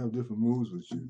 have different moods with you.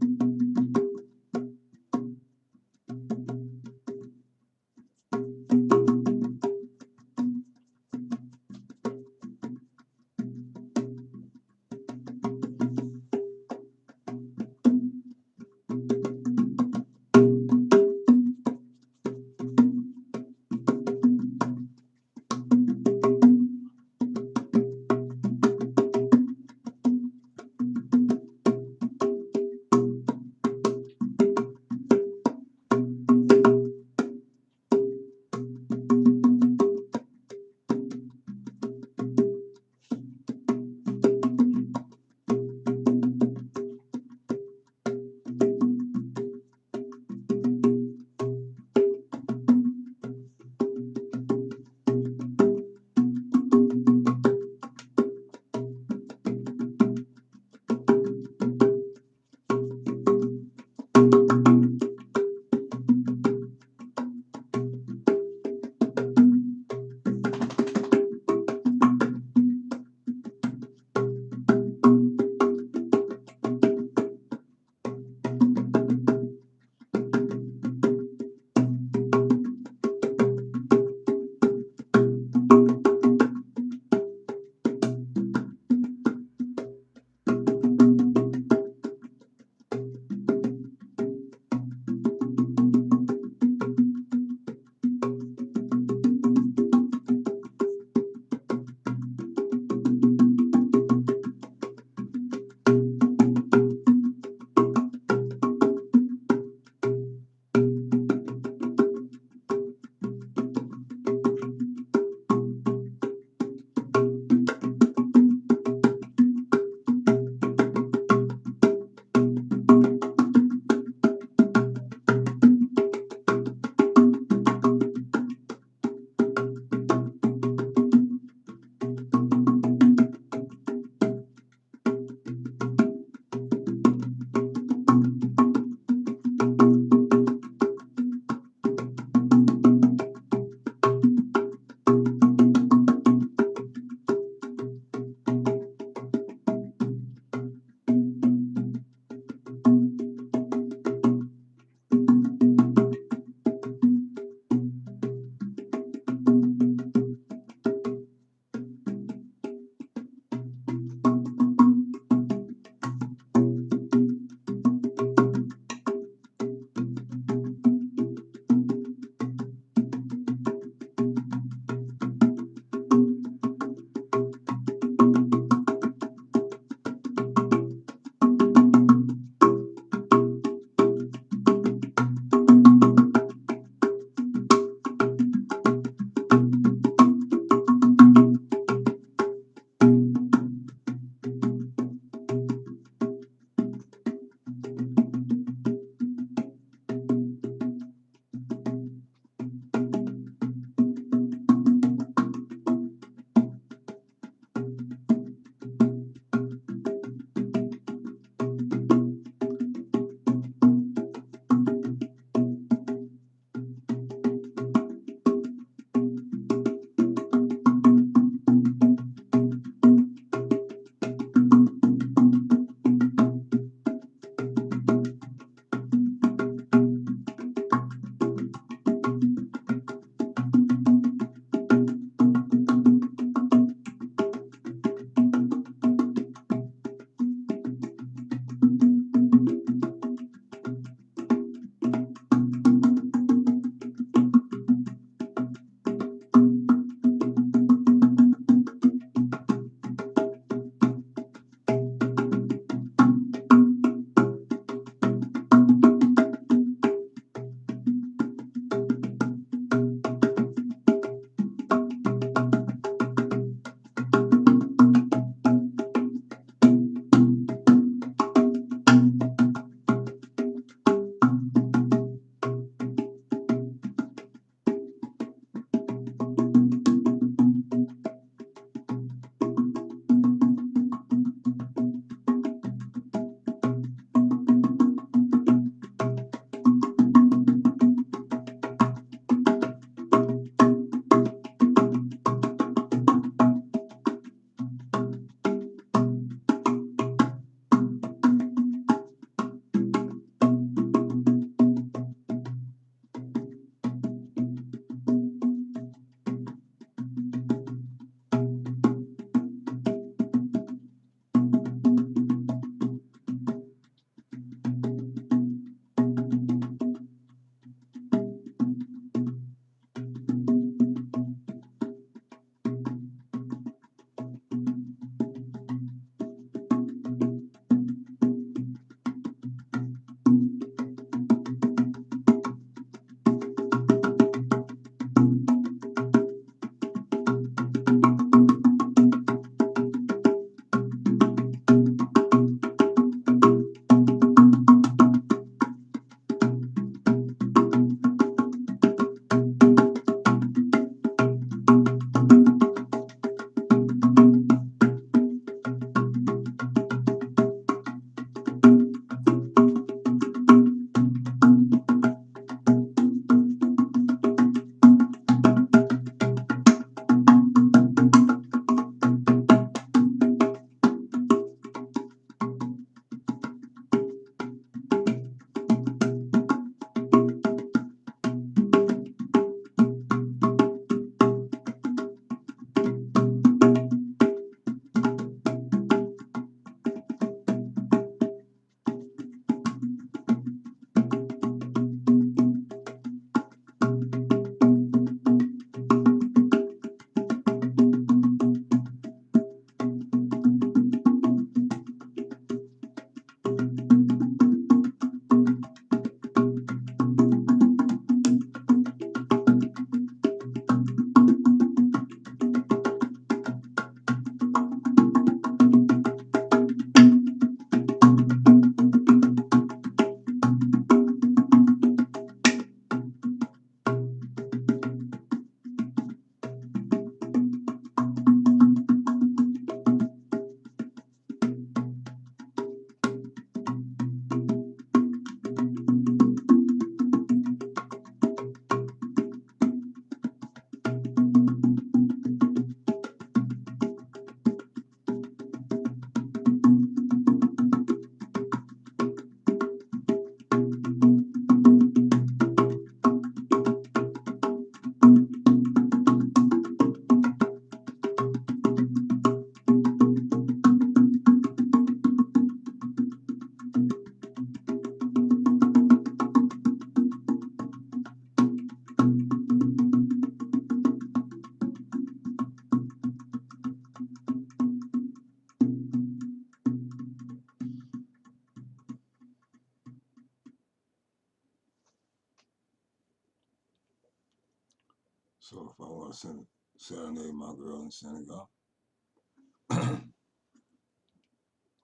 So if I want to serenade my girl in Senegal,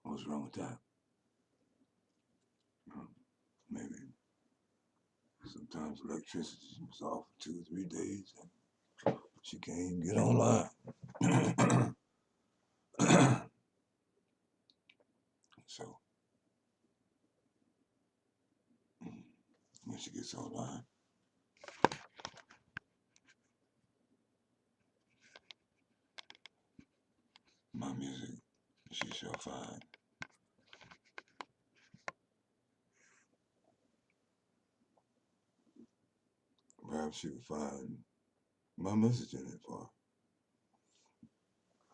what's wrong with that? Maybe sometimes electricity is off for 2 or 3 days and she can't even get online. So when she gets online, my music, she shall find. Perhaps she will find my message in it for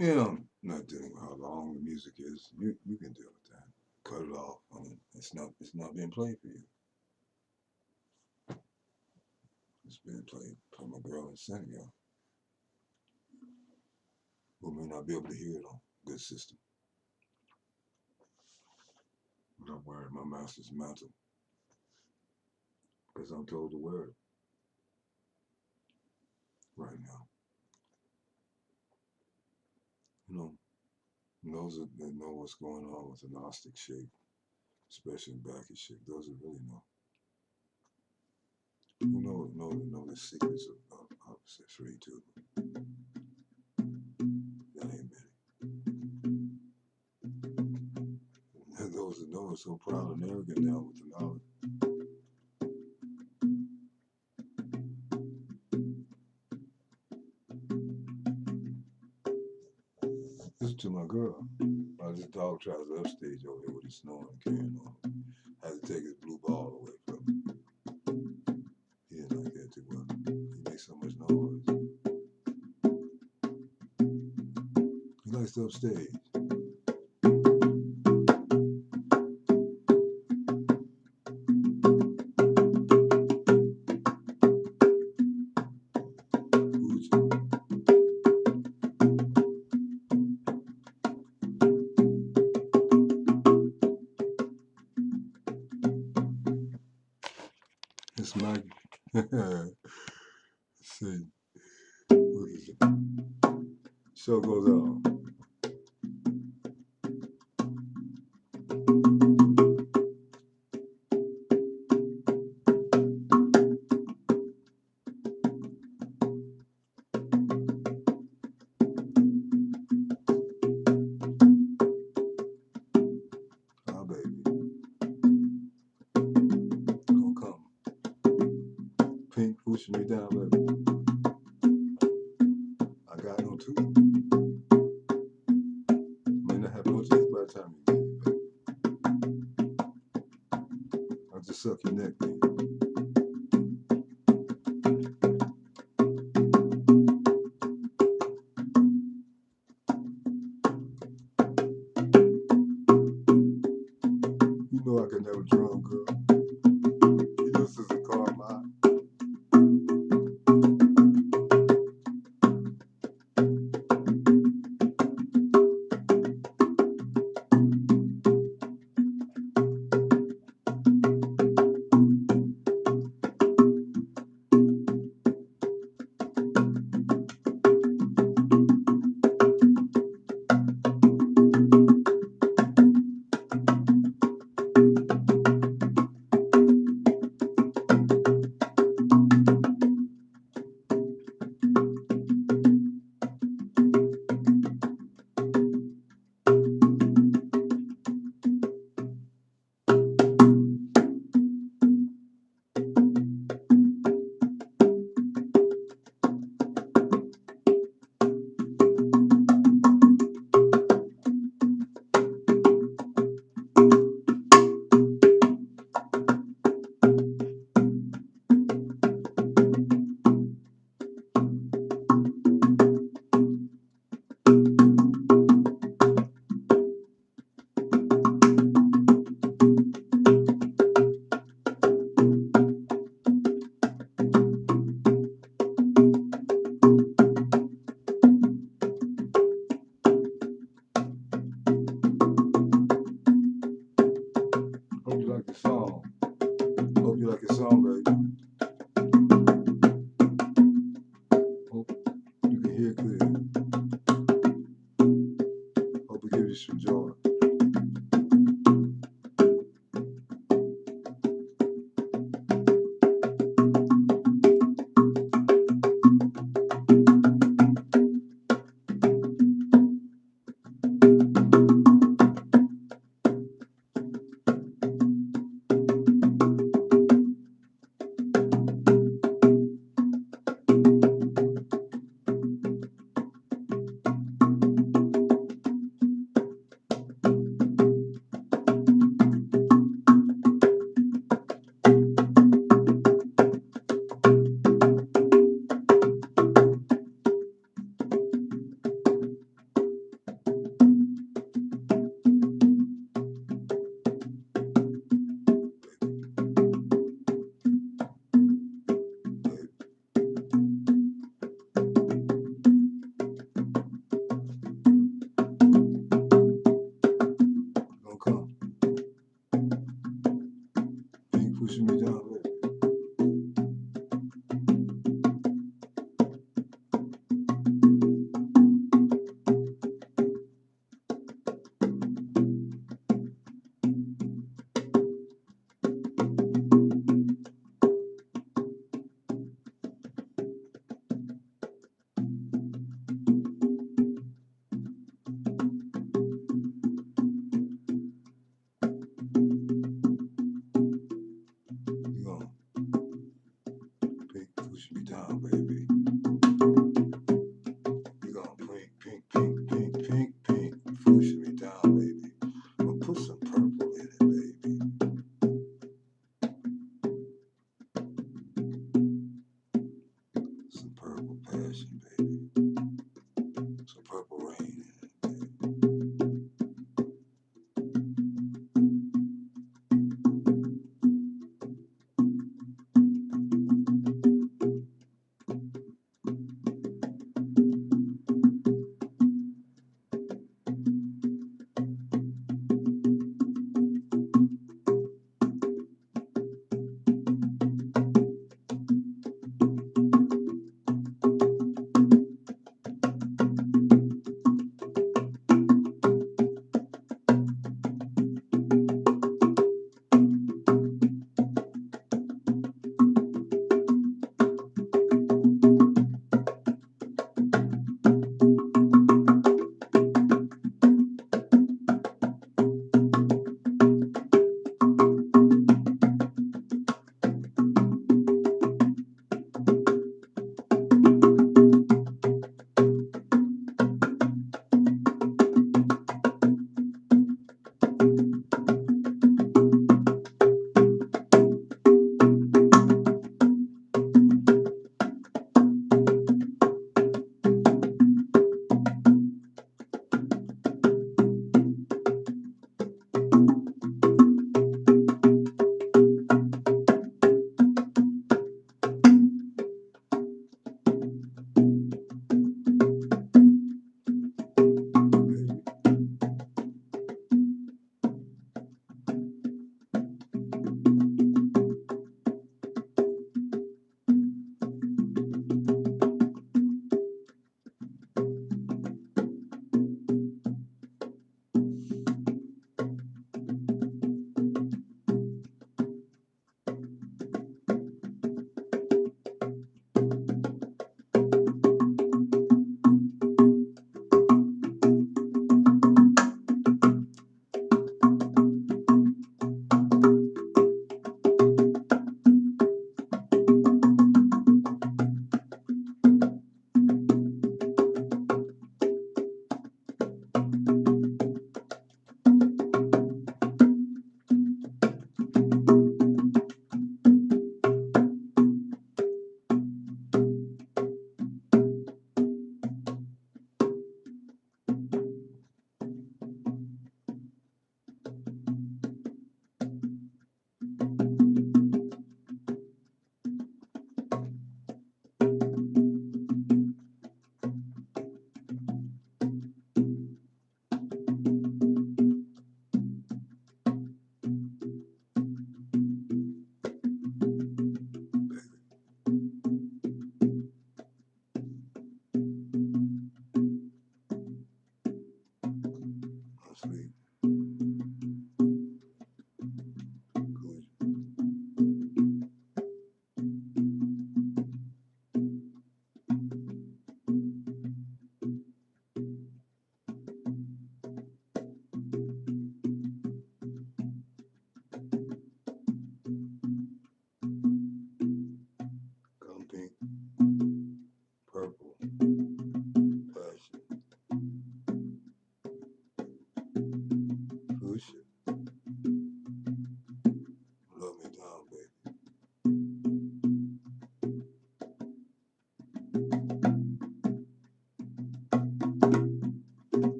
her. You know, I'm not dealing with how long the music is. You can deal with that. Cut it off. I mean, it's not being played for you. It's being played for my girl in Senegal, who may not be able to hear it on good system. But I'm wearing my master's mantle because I'm told to wear it right now. You know, those that know what's going on with the Gnostic shape, especially in Bacchus shape, those that really know. Who know the secrets of opposite three too. That ain't many. And those that know are so proud and arrogant now with the knowledge. Listen to my girl. This dog tries to upstage over here with his snoring and carrying on. Had to take his blue ball away from him. He didn't like that too well. He makes so much noise. He likes to upstage. It's my see. What is it? Show goes on. Ah, baby. Gonna come. Pink pushing me down, baby. I got no tooth. May not have no teeth by the time you get it, baby. I'll just suck your neck, baby. You know I can never drum, girl. You know this is a car of mine. purple rain.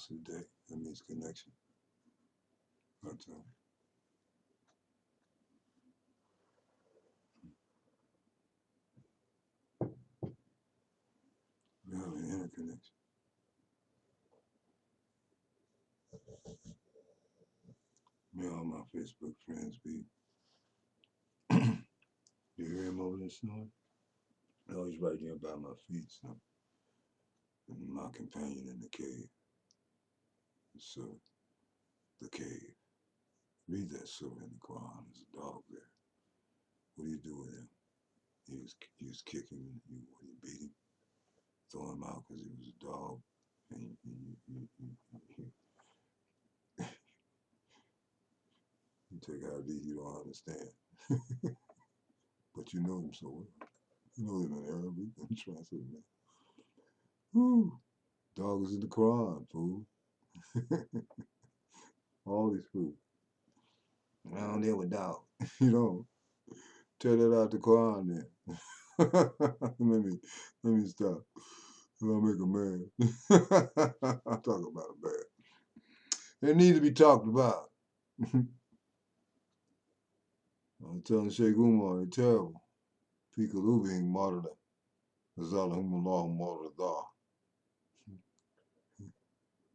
house today. That means connection. Right there. We have an interconnection. May all my Facebook friends be. You hear him over there snoring? No, he's right here by my feet, so. And my companion in the cave. So, the cave. Read that surah in the Quran. There's a dog there. What do you do with him? You just kick him, you beat him, throw him out because he was a dog, and you take hadith you don't understand. But you know him so well. You know him in Arabic. I'm translating that. Woo! Dog is in the Quran, fool. All these fools. I don't deal with dog. You know. Tear that out the Quran then. let me stop. I'll make a man. I'll talk about it bad. It needs to be talked about. I'm telling Sheikh Umar, it's terrible. Peekaboo being martyred. Azalahumullahu martyred.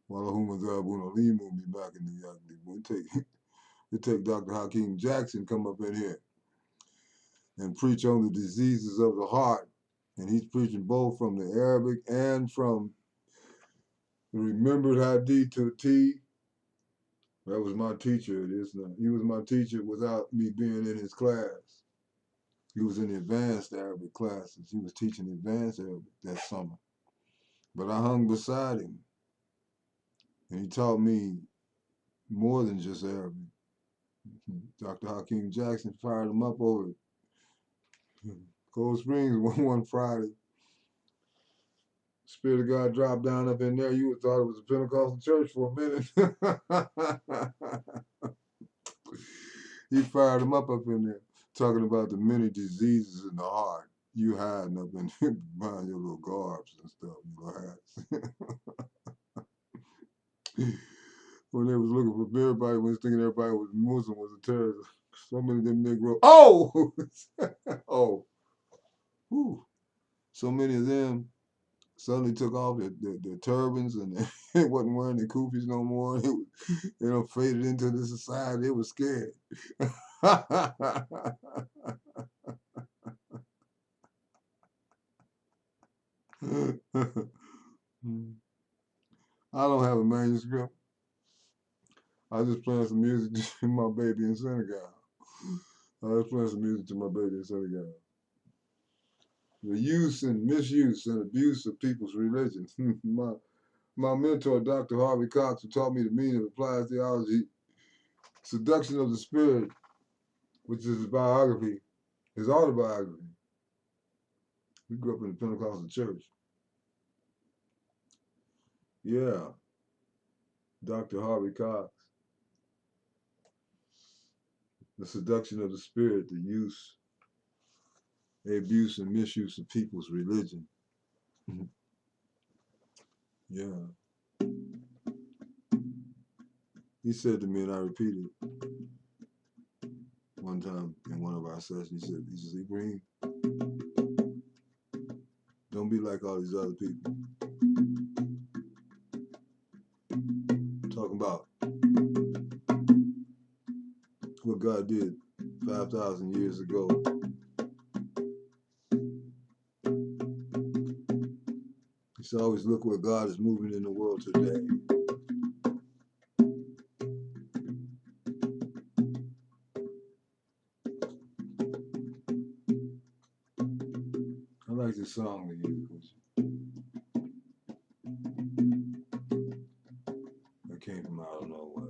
Walahum Azabun Alim will be back in the Yakli. It take Dr. Hakeem Jackson come up in here and preach on the diseases of the heart. And he's preaching both from the Arabic and from the remembered Hadith to a T. That was my teacher at ISMAEL. He was my teacher without me being in his class. He was in the advanced Arabic classes. He was teaching advanced Arabic that summer. But I hung beside him. And he taught me more than just Arabic. Dr. Hakeem Jackson fired him up over it. Cold Springs one Friday. Spirit of God dropped down up in there. You would thought it was a Pentecostal church for a minute. He fired him up in there, talking about the many diseases in the heart. You hiding up in behind your little garbs and stuff, your hats. When they was looking for everybody, was thinking everybody was Muslim, was a terrorist. So many of them Negro. Oh! Oh. Whew. So many of them suddenly took off their turbans and they wasn't wearing their kufis no more. They done faded into the society. They were scared. I don't have a manuscript. I just playing some music to my baby in Senegal. I was playing some music to my baby in Senegal. The use and misuse and abuse of people's religion. My mentor, Dr. Harvey Cox, who taught me the meaning of applied theology, Seduction of the Spirit, which is his biography, his autobiography. He grew up in the Pentecostal church. Yeah, Dr. Harvey Cox. The seduction of the spirit, the use, the abuse and misuse of people's religion. Yeah. He said to me, and I repeated one time in one of our sessions, he says, Ibrahim, don't be like all these other people. Talking about what God did 5,000 years ago. He said, always look where God is moving in the world today. I like this song that you that came from I don't know what.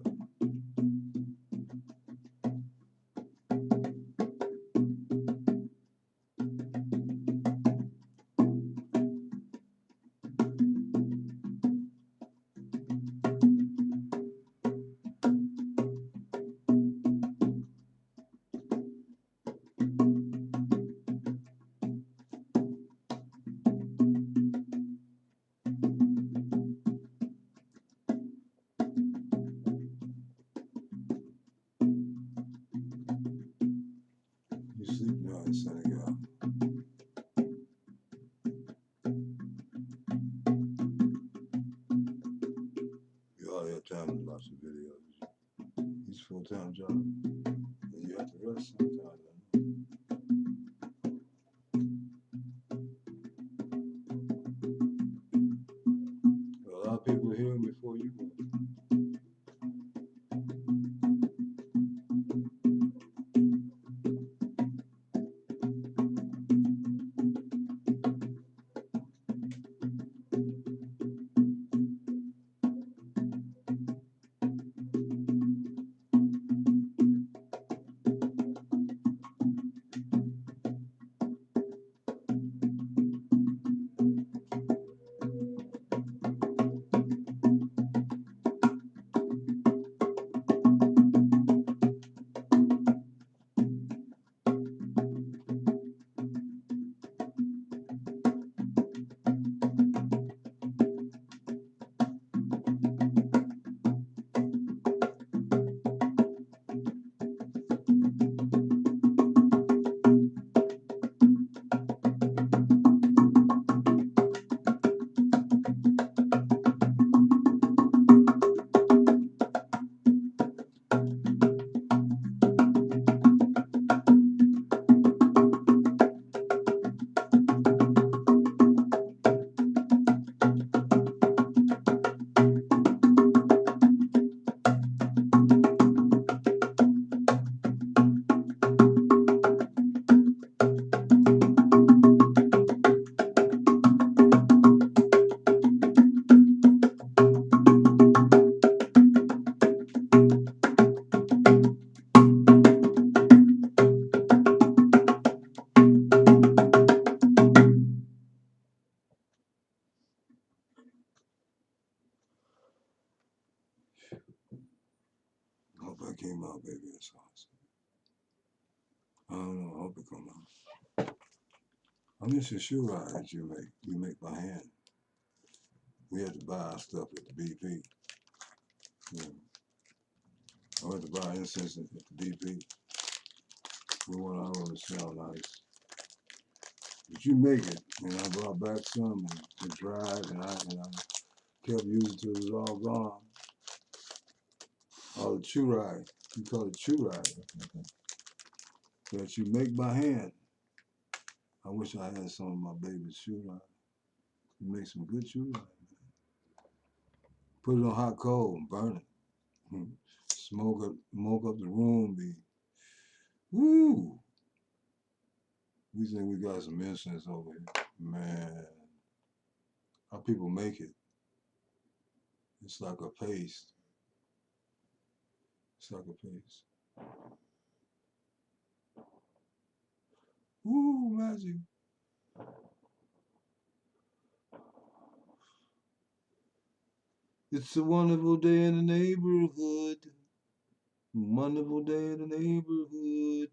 watch the videos. He's a full-time job. And you have to rest sometimes. A lot of people hear him before you go. I hope I came out, baby. That's all I don't know. I hope it come out. I miss your shoe ride that you make by hand. We had to buy our stuff at the BP. Yeah. I went to buy incense at the BP. We want our own to smell nice. But you make it, and I brought back some, and it dried, and I kept using it till it was all gone. All the chew ride, you call it chew ride, that you make by hand. I wish I had some of my baby's chew ride. You make some good chew ride, man. Put it on hot coal and burn it. Smoke up the room, woo. We think we got some incense over here. Man, how people make it. It's like a paste. It's like a paste. Woo, magic. It's a wonderful day in the neighborhood. Wonderful day in the neighborhood.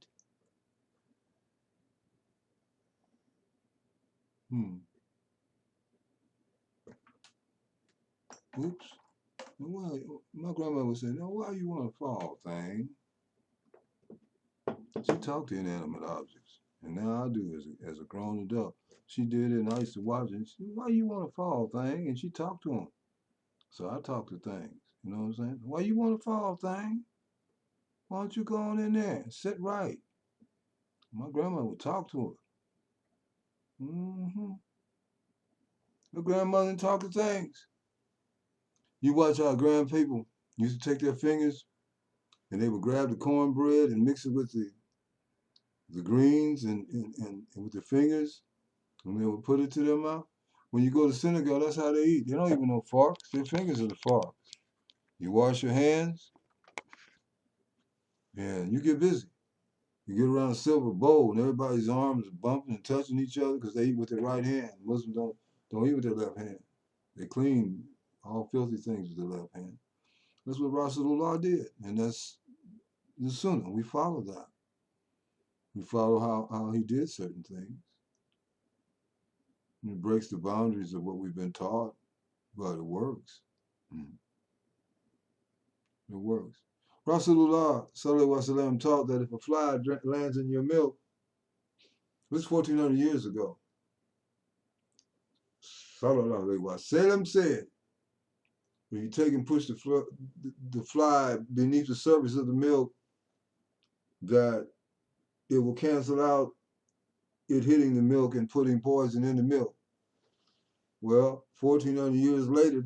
Oops. Why? My grandma would say, "No, why you want to fall, thing?" She talked to inanimate objects, and now I do as a grown adult. She did it, and I used to watch it. She said, "Why you want to fall, thing?" And she talked to him. So I talk to things. You know what I'm saying? Why you want to fall, thing? Why don't you go on in there and sit right? My grandma would talk to her. The grandmother talk to things. You watch our grandpeople used to take their fingers and they would grab the cornbread and mix it with the greens and with their fingers, and they would put it to their mouth. When you go to synagogue, that's how they eat. They don't even know forks. Their fingers are the forks. You wash your hands, and you get busy. You get around a silver bowl, and everybody's arms are bumping and touching each other because they eat with their right hand. Muslims don't eat with their left hand. They clean all filthy things with their left hand. That's what Rasulullah did, and that's the Sunnah. We follow that. We follow how he did certain things. And it breaks the boundaries of what we've been taught, but it works. It works. Rasulullah sallallahu alaihi wasallam taught that if a fly lands in your milk, this is 1400 years ago. Sallallahu alaihi wasallam said, If you take and push the fly beneath the surface of the milk, that it will cancel out it hitting the milk and putting poison in the milk. Well, 1,400 years later,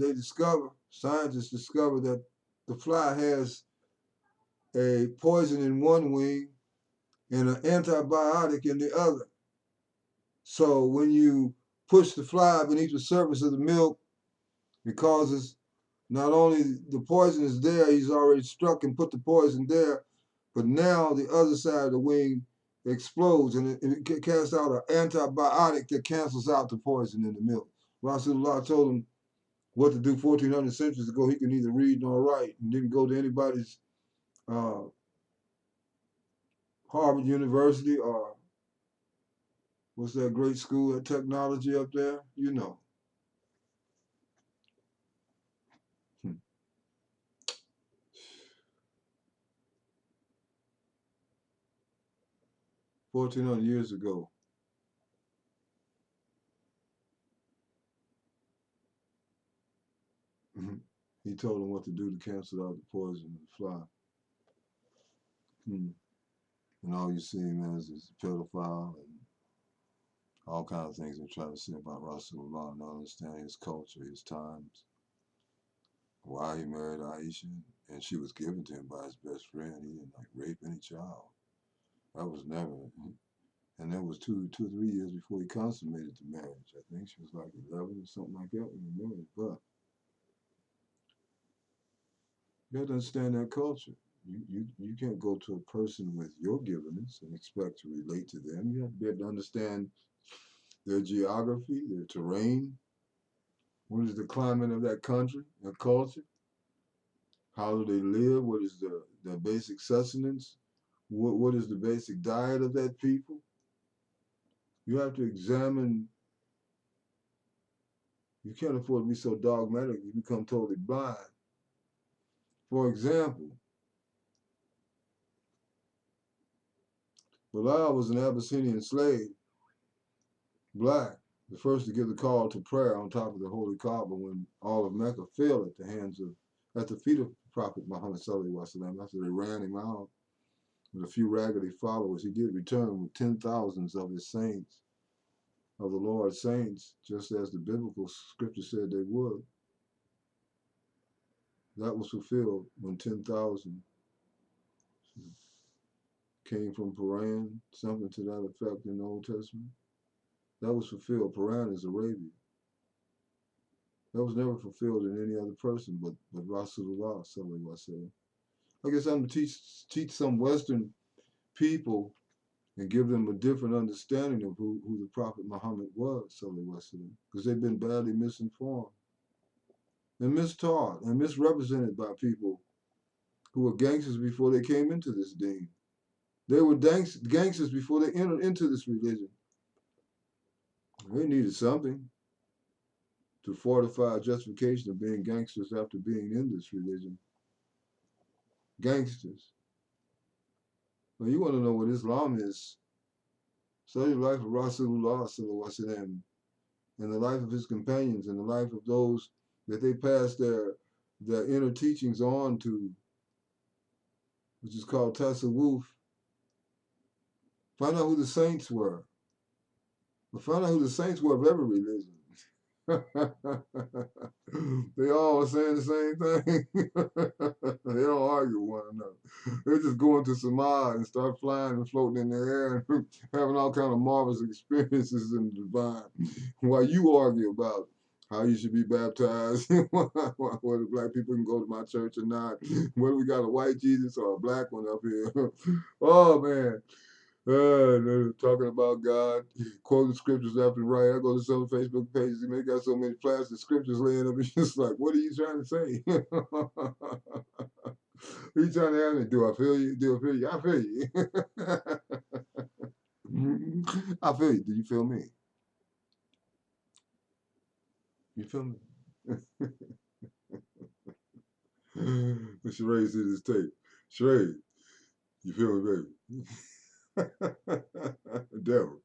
scientists discover that the fly has a poison in one wing and an antibiotic in the other. So when you push the fly beneath the surface of the milk, it causes not only the poison is there, he's already struck and put the poison there, but now the other side of the wing explodes and it casts out an antibiotic that cancels out the poison in the milk. Rasulullah told him what to do 1,400 centuries ago. He could neither read nor write and didn't go to anybody's Harvard University or what's that great school of technology up there? You know. 1,400 years ago. He told him what to do to cancel out the poison of the fly. And all you see him as is a pedophile and all kinds of things they're trying to say about Rasulullah, not understanding his culture, his times, why he married Aisha, and she was given to him by his best friend. He didn't like rape any child. That was never. And that was 3 years before he consummated the marriage. I think she was like 11 or something like that when he married. But you have to understand that culture. You can't go to a person with your givenness and expect to relate to them. You have to be able to understand their geography, their terrain. What is the climate of that country, that culture? How do they live? What is their basic sustenance? What is the basic diet of that people? You have to examine. You can't afford to be so dogmatic you become totally blind. For example, Bilal was an Abyssinian slave, black, the first to give the call to prayer on top of the Holy Kaaba when all of Mecca fell at the feet of Prophet Muhammad sallallahu alaihi wasallam after they ran him out with a few raggedy followers. He did return with 10,000s of his saints, of the Lord's saints, just as the biblical scripture said they would. That was fulfilled when 10,000 came from Paran, something to that effect in the Old Testament. That was fulfilled. Paran is Arabia. That was never fulfilled in any other person but Rasulullah sallallahu alaihi wasallam. I guess I'm to teach some Western people and give them a different understanding of who the Prophet Muhammad was sallallahu alaihi wasallam, because they've been badly misinformed and mistaught and misrepresented by people who were gangsters before they came into this deen. They were gangsters before they entered into this religion. They needed something to fortify a justification of being gangsters after being in this religion. Gangsters. Now you want to know what Islam is? Study the life of Rasulullah sallallahu alaihi wasallam and the life of his companions and the life of those that they passed their inner teachings on to, which is called Tasawwuf. Find out who the saints were. But find out who the saints were of every religion. They all saying the same thing. They don't argue with one another. They just go into Samad and start flying and floating in the air and having all kind of marvelous experiences in the divine, while you argue about how you should be baptized, whether black people can go to my church or not, whether we got a white Jesus or a black one up here. Oh man. They're talking about God, quoting scriptures left and right. I go to some Facebook pages and they got so many plastic scriptures laying up. It's just like, what are you trying to say? What are you trying to have me? Do I feel you? Do I feel you? I feel you. I feel you. Do you feel me? You feel me? Sheree see this tape. Sheree, you feel me, baby? Devil.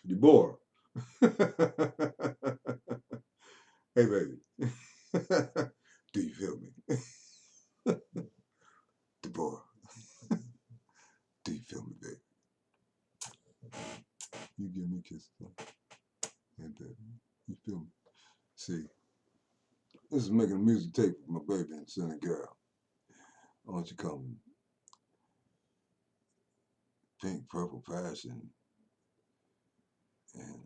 Deborah, Hey, baby. Do you feel me? Deborah, do you feel me, baby? You give me kisses, huh? Hey, baby. You feel me? See, this is making a music tape for my baby in Senegal. Why don't you come? Pink, purple, passion, and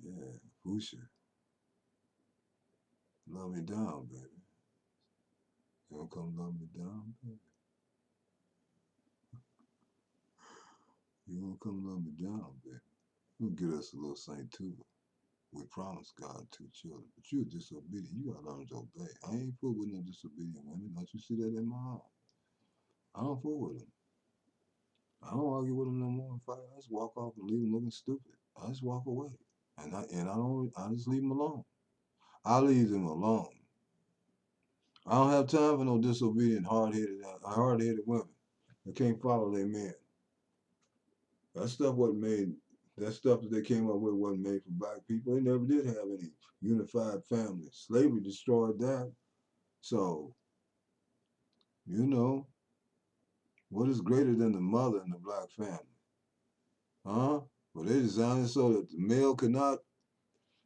yeah, Fusha. Love me down, baby. You don't come love me down, baby. You don't come love me down, baby. We'll get us a little Saint too. We promised God 2 children, but you're disobedient. You gotta learn to obey. I ain't fool with no disobedient women. Don't you see that in my heart? I don't fool with them. I don't argue with them no more and fight. I just walk off and leave them looking stupid. I just walk away, and I just leave them alone. I leave them alone. I don't have time for no disobedient, hard-headed women that can't follow their men. That stuff wasn't made. That stuff that they came up with wasn't made for black people. They never did have any unified families. Slavery destroyed that. So, you know, what is greater than the mother in the black family? Huh? Well, they designed it so that the male could not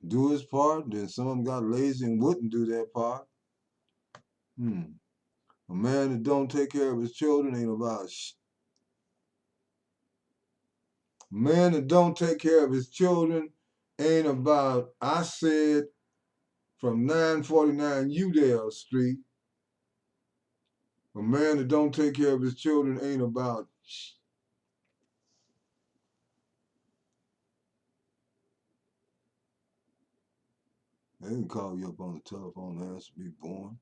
do his part. Then some of them got lazy and wouldn't do their part. A man that don't take care of his children ain't about A man that don't take care of his children ain't about, I said, from 949 Udale Street, a man that don't take care of his children ain't about They can call you up on the telephone and ask to be born.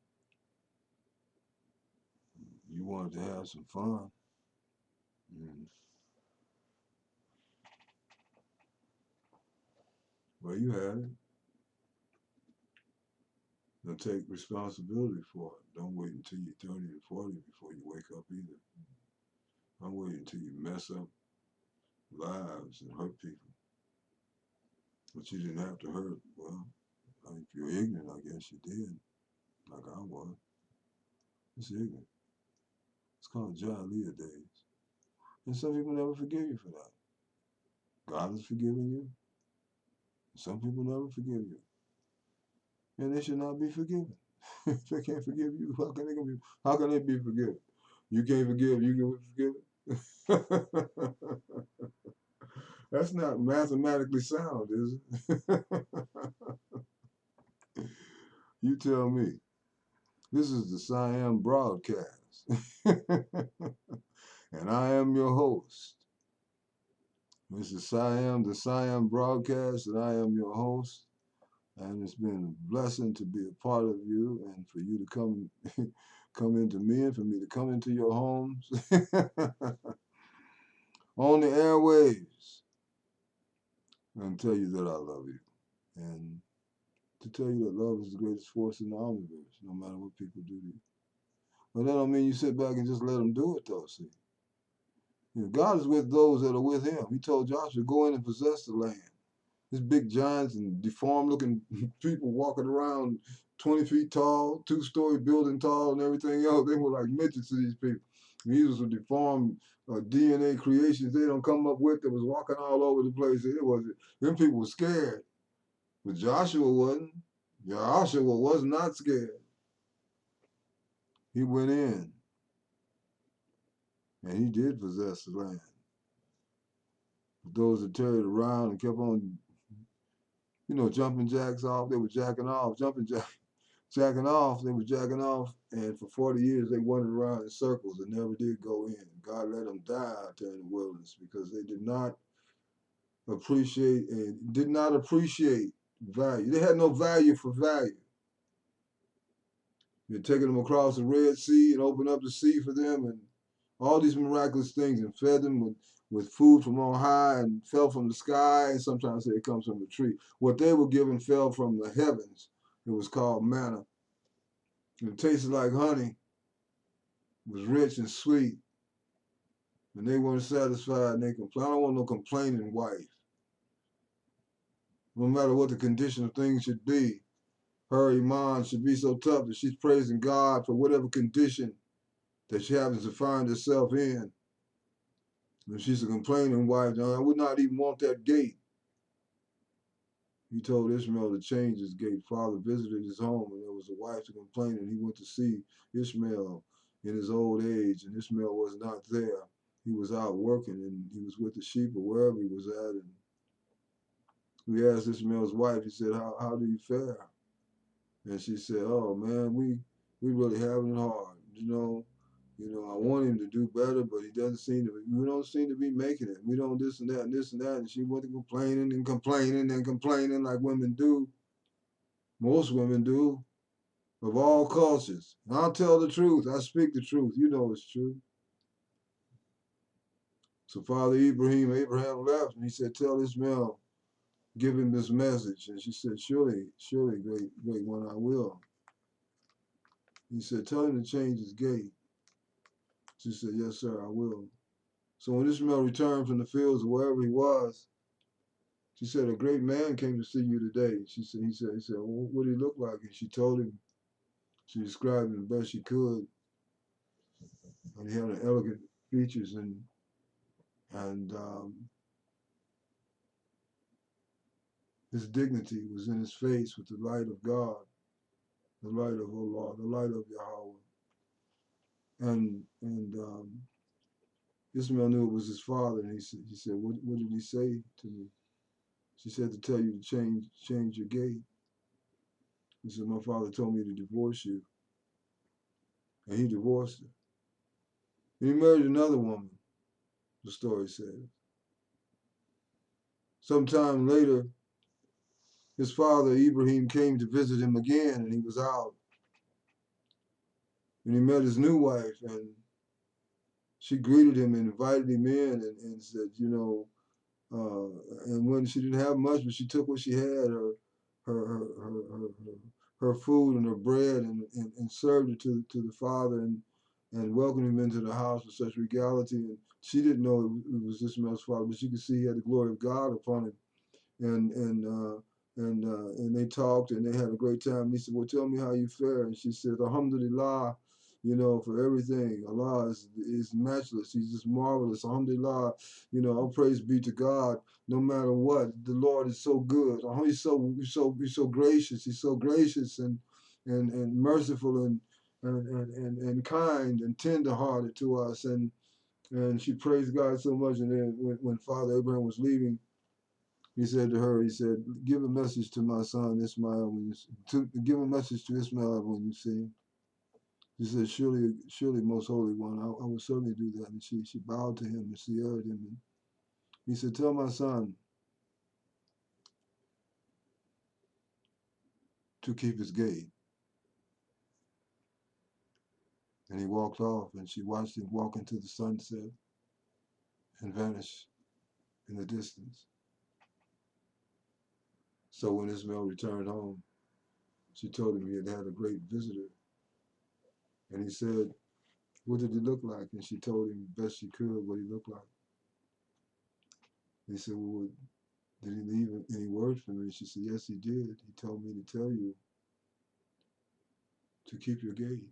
You wanted to have some fun. Well, you had it. Now take responsibility for it. Don't wait until you're 30 or 40 before you wake up either. Don't wait until you mess up lives and hurt people. But you didn't have to hurt. Well, if you're ignorant, I guess you did. Like I was. It's ignorant. It's called Jahiliyyah days. And some people never forgive you for that. God has forgiven you. Some people never forgive you. And they should not be forgiven. If they can't forgive you, how can they be forgiven? You can't forgive, you can be forgiven? That's not mathematically sound, is it? You tell me. This is the SIAM broadcast. And I am your host. This is the SIAM broadcast, and I am your host. And it's been a blessing to be a part of you and for you to come into me and for me to come into your homes on the airwaves and tell you that I love you. And to tell you that love is the greatest force in the universe, no matter what people do to you. But that don't mean you sit back and just let them do it, though, see. You know, God is with those that are with him. He told Joshua, go in and possess the land. These big giants and deformed-looking people walking around 20 feet tall, 2-story building tall, and everything else. They were like midgets to these people. These were deformed DNA creations they don't come up with that was walking all over the place. Them people were scared. But Joshua wasn't. Joshua was not scared. He went in and he did possess the land. But those that tarried around and kept on, jumping jacks off, they were jacking off, jacking off, they were jacking off, and for 40 years they wandered around in circles and never did go in. God let them die out there in the wilderness because they did not appreciate value. They had no value for value. You're taking them across the Red Sea and opened up the sea for them and all these miraculous things and fed them with food from on high and fell from the sky, and sometimes it comes from the tree. What they were given fell from the heavens. It was called manna. It tasted like honey. It was rich and sweet. And they weren't satisfied and they complained. I don't want no complaining wife. No matter what the condition of things should be, her iman should be so tough that she's praising God for whatever condition that she happens to find herself in. And she's a complaining wife. Now, I would not even want that gate. He told Ishmael to change his gate. Father visited his home, and there was a wife to complain, and he went to see Ishmael in his old age, and Ishmael was not there. He was out working, and he was with the sheep or wherever he was at. And we asked Ishmael's wife, he said, how do you fare? And she said, oh, man, we really having it hard. I want him to do better, but he doesn't seem to. We don't seem to be making it. We don't this and that and this and that. And she went to complaining and complaining and complaining like women do. Most women do, of all cultures. And I'll tell the truth. I speak the truth. You know it's true. So Father Abraham left, and he said, tell Ishmael, give him this message. And she said, surely, great one, I will. He said, tell him to change his gate. She said, yes, sir, I will. So when Ishmael returned from the fields or wherever he was, she said, a great man came to see you today. He said, well, what did he look like? And she told him, she described him the best she could. And he had an elegant features and his dignity was in his face with the light of God, the light of Allah, the light of Yahweh. And Ishmael knew it was his father, and he said, what did he say to me? She said, to tell you to change your gait. He said, my father told me to divorce you. And he divorced her. And he married another woman, the story says. Sometime later, his father, Ibrahim, came to visit him again, and he was out. And he met his new wife, and she greeted him and invited him in and said, and when she didn't have much, but she took what she had, her food and her bread, and served it to the father and welcomed him into the house with such regality. And she didn't know it was Ishmael's father, but she could see he had the glory of God upon him. And they talked and they had a great time. And he said, well, tell me how you fare. And she said, alhamdulillah, for everything. Allah is matchless. He's just marvelous. Alhamdulillah, all praise be to God. No matter what, the Lord is so good. He's so gracious. He's so gracious and merciful and kind and tender-hearted to us. And she praised God so much. And then when Father Abraham was leaving, he said to her, he said, give a message to my son Ismael give a message to Ismael when you see him. She said, surely, most holy one, I will certainly do that. And she bowed to him and she heard him. And he said, tell my son to keep his gate. And he walked off, and she watched him walk into the sunset and vanish in the distance. So when Ismael returned home, she told him he had had a great visitor. And he said, what did he look like? And she told him best she could what he looked like. He said, well, did he leave any word for me? She said, yes, he did. He told me to tell you to keep your gate.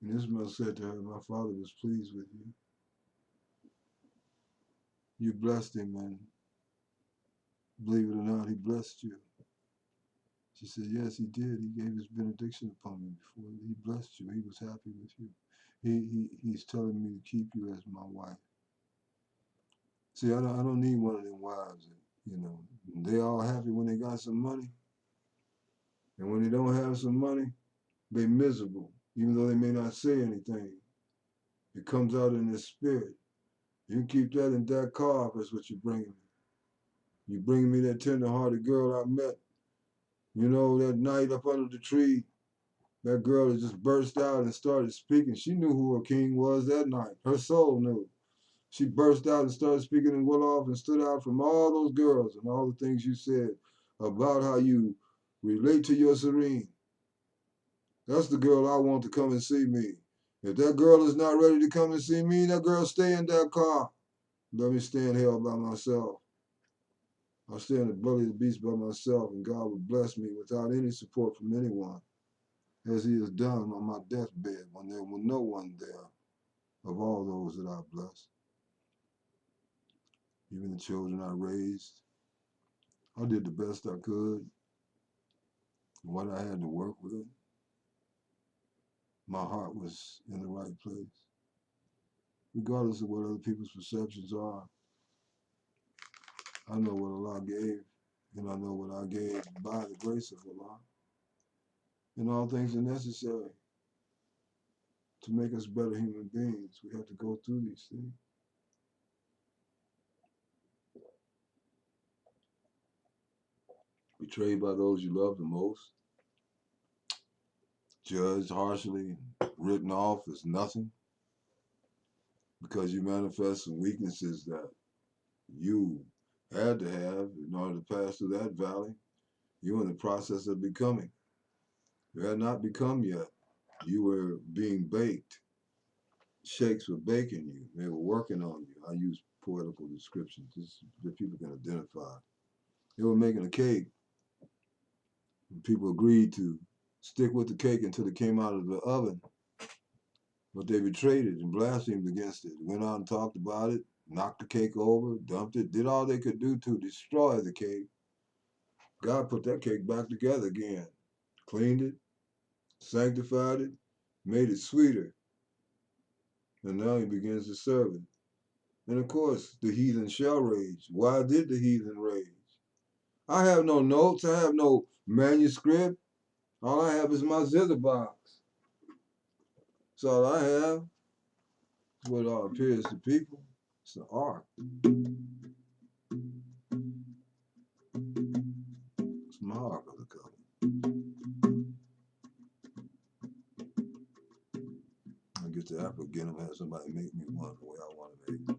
And Ismael said to her, my father was pleased with you. You blessed him, and believe it or not, he blessed you. She said, yes, he did. He gave his benediction upon me before. He blessed you. He was happy with you. He's telling me to keep you as my wife. See, I don't need one of them wives. They all happy when they got some money. And when they don't have some money, they miserable, even though they may not say anything. It comes out in their spirit. You can keep that in that car if that's what you're bringing me. You bring me that tender-hearted girl I met, that night up under the tree. That girl that just burst out and started speaking. She knew who her king was that night. Her soul knew. She burst out and started speaking and went off and stood out from all those girls and all the things you said about how you relate to your serene. That's the girl I want to come and see me. If that girl is not ready to come and see me, that girl stay in that car. Let me stay in hell by myself. I'll stay in the belly of the beast by myself, and God will bless me without any support from anyone, as He has done on my deathbed when there was no one there of all those that I blessed. Even the children I raised, I did the best I could. What I had to work with, my heart was in the right place. Regardless of what other people's perceptions are, I know what Allah gave, and I know what I gave by the grace of Allah. And all things are necessary to make us better human beings. We have to go through these things. Betrayed by those you love the most, judged harshly, written off as nothing, because you manifest some weaknesses that you had to have in order to pass through that valley. You're in the process of becoming. You had not become yet. You were being baked. Shakes were baking you. They were working on you. I use poetical descriptions that people can identify. They were making a cake. And people agreed to stick with the cake until it came out of the oven. But they betrayed it and blasphemed against it. Went out and talked about it, knocked the cake over, dumped it, did all they could do to destroy the cake. God put that cake back together again, cleaned it, sanctified it, made it sweeter. And now He begins to serve it. And of course, the heathen shall rage. Why did the heathen rage? I have no notes. I have no manuscript. All I have is my zither box. That's all I have. It's what all appears to people. It's an art. It's my ark of the covenant. I get to Africa again and have somebody make me one the way I want to make it.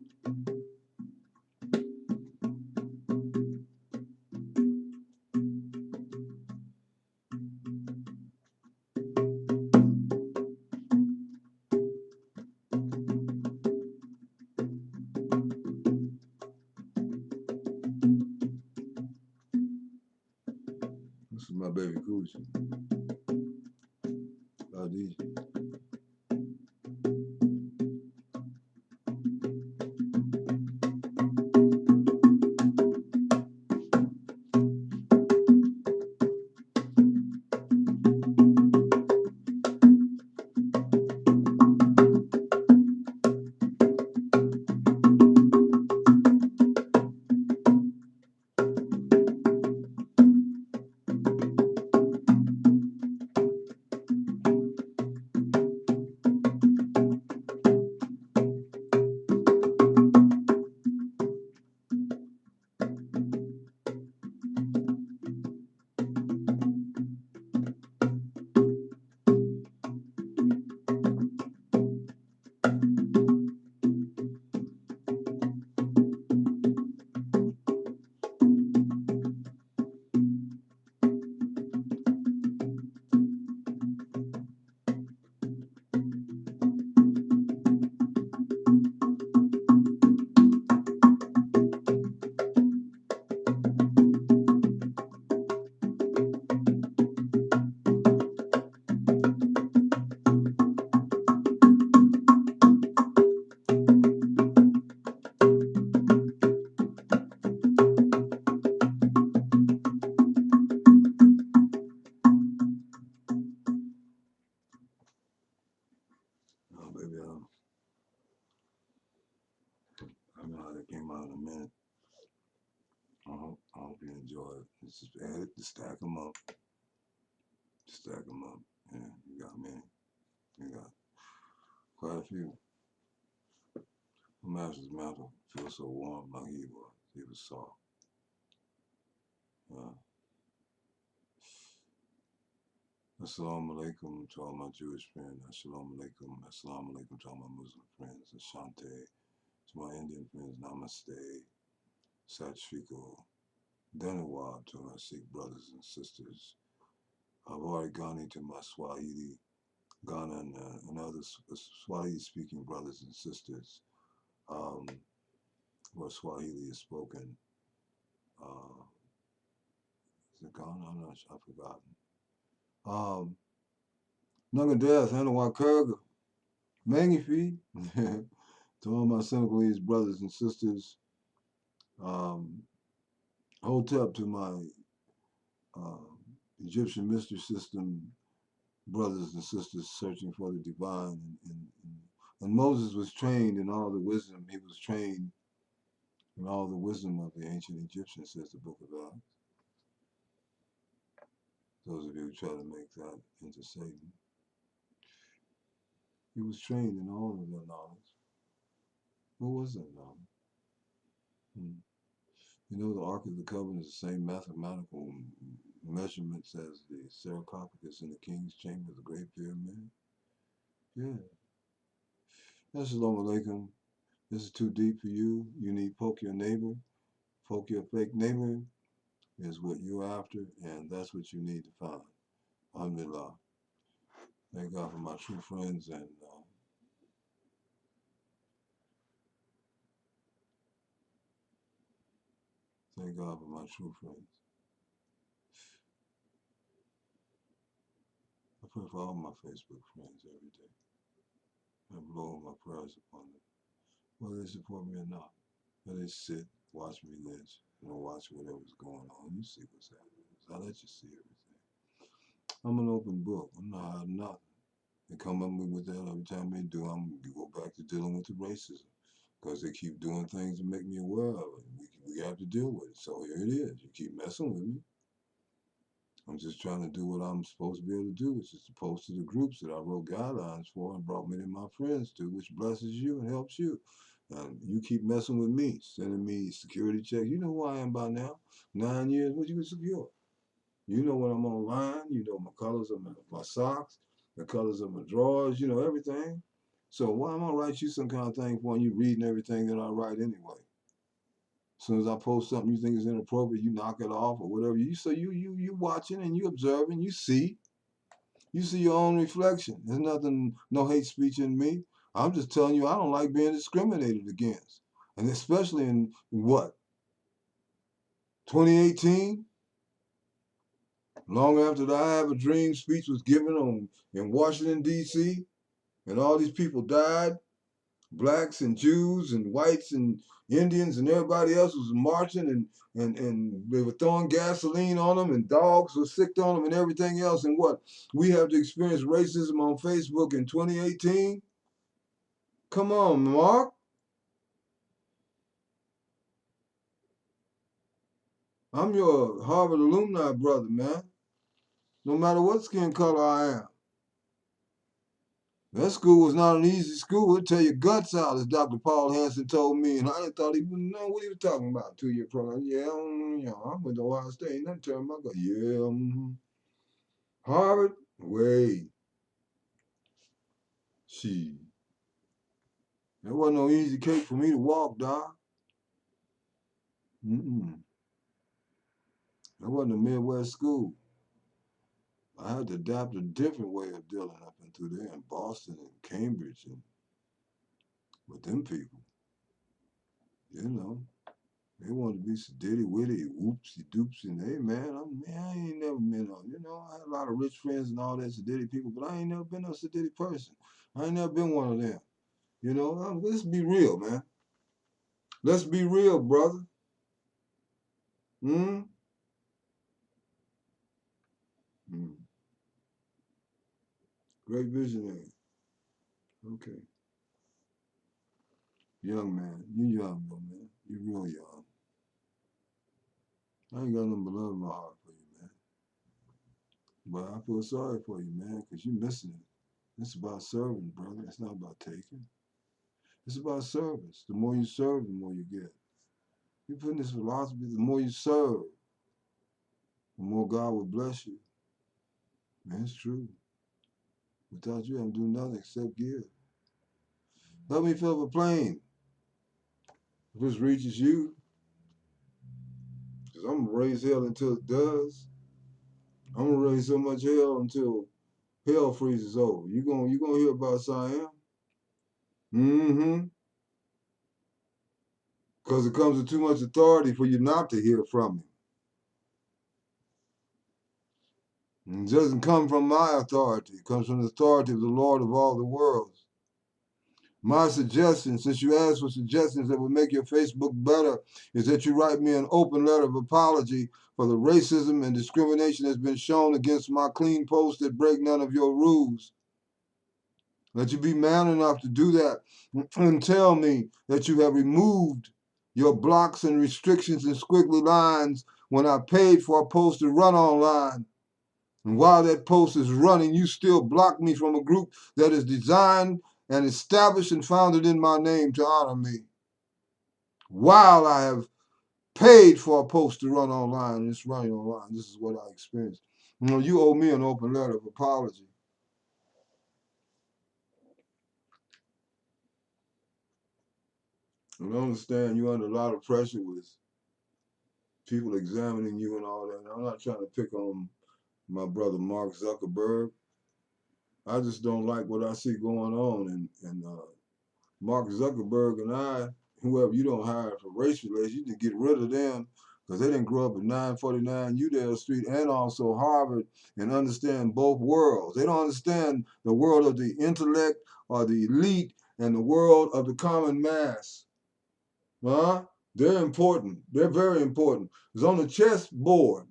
This is my baby Fusha. Kadim. Oh, baby, I know how that came out in a minute. I hope you enjoy it. Just add it to stack them up. Stack them up. Yeah, you got many. You got quite a few. My master's mantle feels so warm like he was. He was soft. Assalamu alaikum to all my Jewish friends. Assalamu alaikum. Assalamu alaikum to all my Muslim friends. Asante. To my Indian friends, Namaste. Sat Shriko. Dhanawad to my Sikh brothers and sisters. Avarigani to my Swahili Ghana and other Swahili-speaking brothers and sisters, um, where Swahili is spoken. Uh, is it Ghana? I'm not sure. I've forgotten. Nungadeas, Hanawakaga, Mangifi, to all my Senegalese brothers and sisters, um, Hotep to my uh, Egyptian mystery system brothers and sisters searching for the divine. And Moses was trained in all the wisdom. He was trained in all the wisdom of the ancient Egyptians, says the Book of Acts. Those of you who try to make that into Satan. He was trained in all of that knowledge. What was that knowledge? Hmm. You know, the Ark of the Covenant is the same mathematical measurements as the sarcophagus in the King's Chamber, the Great Pyramid. Yeah. Assalamu alaikum. This is too deep for you. You need poke your neighbor. Poke your fake neighbor is what you're after, and that's what you need to find. Alhamdulillah. Thank God for my true friends, and thank God for my true friends. I pray for all my Facebook friends every day. I blow my prayers upon them, whether they support me or not. Whether they sit, watch me lynch, watch whatever's going on. You see what's happening. I let you see everything. I'm an open book. I'm not hiding nothing. They come up with that every time they do. I'm going to go back to dealing with the racism because they keep doing things to make me aware of it. We have to deal with it. So here it is. You keep messing with me. I'm just trying to do what I'm supposed to be able to do, which is to post to the groups that I wrote guidelines for and brought many of my friends to, which blesses you and helps you. You keep messing with me, sending me security checks. You know who I am by now. 9 years, what you can secure? You know when I'm online. You know my colors of my socks, the colors of my drawers. You know everything. So why am I write you some kind of thing for you reading everything that I write anyway? As soon as I post something you think is inappropriate, you knock it off or whatever. You watching and you observing, you see your own reflection. There's nothing, no hate speech in me. I'm just telling you I don't like being discriminated against. And especially in what? 2018? Long after the I Have a Dream speech was given in Washington, D.C., and all these people died, blacks and Jews and whites and Indians and everybody else was marching and they were throwing gasoline on them and dogs were sick on them and everything else. And what? We have to experience racism on Facebook in 2018? Come on, Mark. I'm your Harvard alumni brother, man. No matter what skin color I am. That school was not an easy school. It'd tear your guts out, as Dr. Paul Hansen told me. And I thought he wouldn't know what he was talking about. 2-year program. Yeah, I went to Ohio State. Ain't nothing tearing my gut. Yeah, Harvard? Wait. She. That wasn't no easy cake for me to walk, Doc. Mm-mm. That wasn't a Midwest school. I had to adapt a different way of dealing up into there in Boston and Cambridge and with them people. You know. They wanted to be sedity witty, whoopsie doopsie. And hey, man, I ain't never been on. I had a lot of rich friends and all that sedity people, but I ain't never been a sedity person. I ain't never been one of them. Let's be real, man. Let's be real, brother. Hmm. Mm. Great visionary. Okay, young man. You young though, man. You real young. I ain't got nothing but love in my heart for you, man. But I feel sorry for you, man, because you're missing it. It's about serving, brother. It's not about taking. It's about service. The more you serve, the more you get. You put in this philosophy, the more you serve, the more God will bless you. Man, it's true. Without you, I don't do nothing except give. Help me fill up a plane. If this reaches you, because I'm going to raise hell until it does. I'm going to raise so much hell until hell freezes over. You gonna hear about SIAM? Mm-hmm. Because it comes with too much authority for you not to hear from him. It doesn't come from my authority. It comes from the authority of the Lord of all the worlds. My suggestion, since you asked for suggestions that would make your Facebook better, is that you write me an open letter of apology for the racism and discrimination that's been shown against my clean posts that break none of your rules. That you be man enough to do that and tell me that you have removed your blocks and restrictions and squiggly lines when I paid for a post to run online. And while that post is running, you still block me from a group that is designed and established and founded in my name to honor me. While I have paid for a post to run online, and it's running online. This is what I experienced. You owe me an open letter of apology. And I understand you're under a lot of pressure with people examining you and all that. And I'm not trying to pick on my brother Mark Zuckerberg. I just don't like what I see going on. And Mark Zuckerberg and I, whoever you don't hire for race relations, you need to get rid of them because they didn't grow up at 949 Udall Street and also Harvard and understand both worlds. They don't understand the world of the intellect or the elite and the world of the common mass. Huh? They're important. They're very important. It's on the chessboard.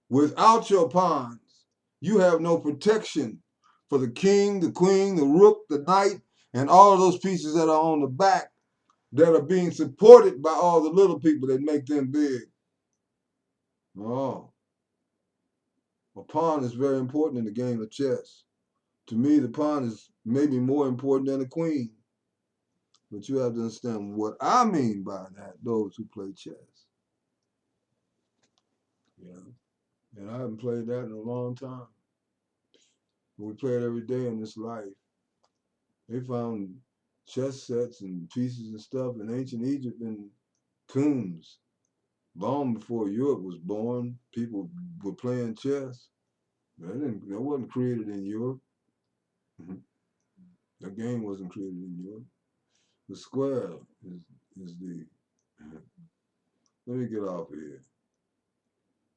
Without your pawns, you have no protection for the king, the queen, the rook, the knight, and all of those pieces that are on the back that are being supported by all the little people that make them big. Oh, a pawn is very important in the game of chess. To me, the pawn is maybe more important than the queen. But you have to understand what I mean by that, those who play chess. Yeah. And I haven't played that in a long time. We play it every day in this life. They found chess sets and pieces and stuff in ancient Egypt in tombs. Long before Europe was born, people were playing chess. That wasn't created in Europe. The game wasn't created in Europe. The square is the. Let me get off here.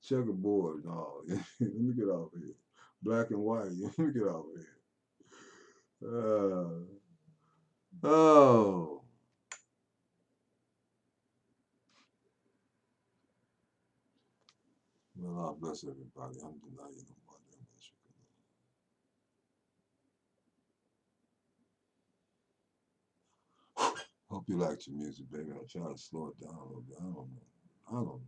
Checkerboard. No, let me get off here. Black and white. Let me get off here. Oh. Well, God bless everybody. I'm denying nobody. Hope you liked your music, baby. I'm trying to slow it down a little bit. I don't know.